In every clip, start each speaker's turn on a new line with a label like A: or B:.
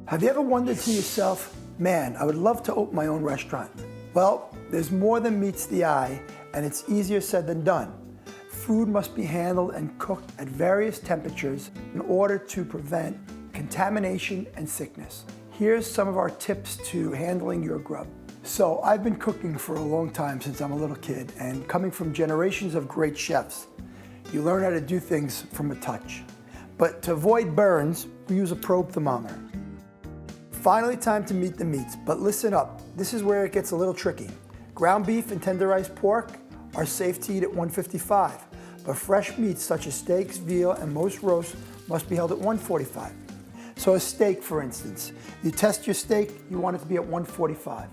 A: Have you ever wondered to yourself, man, I would love to open my own restaurant? Well, there's more than meets the eye, and it's easier said than done. Food must be handled and cooked at various temperatures in order to prevent contamination and sickness. Here's some of our tips to handling your grub. So I've been cooking for a long time, since I'm a little kid, and coming from generations of great chefs, you learn how to do things from a touch. But to avoid burns, we use a probe thermometer. Finally, time to meet the meats, but listen up. This is where it gets a little tricky. Ground beef and tenderized pork are safe to eat at 155, but fresh meats such as steaks, veal, and most roasts must be held at 145. So a steak, for instance, you test your steak, you want it to be at 145.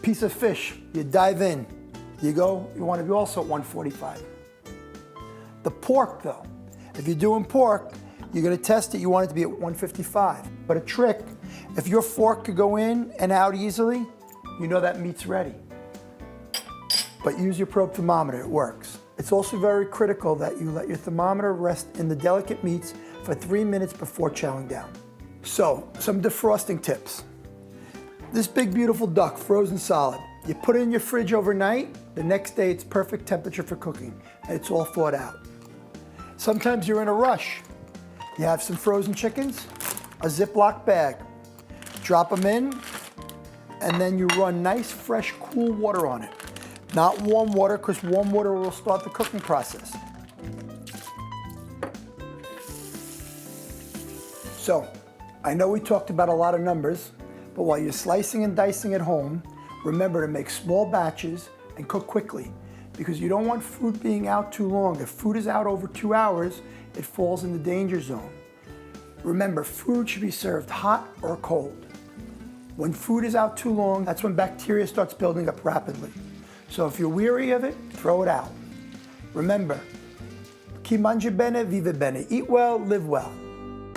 A: Piece of fish, you dive in, you want to be also at 145. The pork though, if you're doing pork, you're going to test it, you want it to be at 155. But a trick, if your fork could go in and out easily, you know that meat's ready. But use your probe thermometer, it works. It's also very critical that you let your thermometer rest in the delicate meats for 3 minutes before chowing down. So, some defrosting tips. This big beautiful duck, frozen solid, you put it in your fridge overnight, the next day it's perfect temperature for cooking, and it's all thawed out. Sometimes you're in a rush. You have some frozen chickens, a Ziploc bag, drop them in, and then you run nice, fresh, cool water on it. Not warm water, because warm water will start the cooking process. So, I know we talked about a lot of numbers, but while you're slicing and dicing at home, remember to make small batches and cook quickly, because you don't want food being out too long. If food is out over 2 hours, it falls in the danger zone. Remember, food should be served hot or cold. When food is out too long, that's when bacteria starts building up rapidly. So if you're weary of it, throw it out. Remember, chi mangia bene, vive bene. Eat well, live well.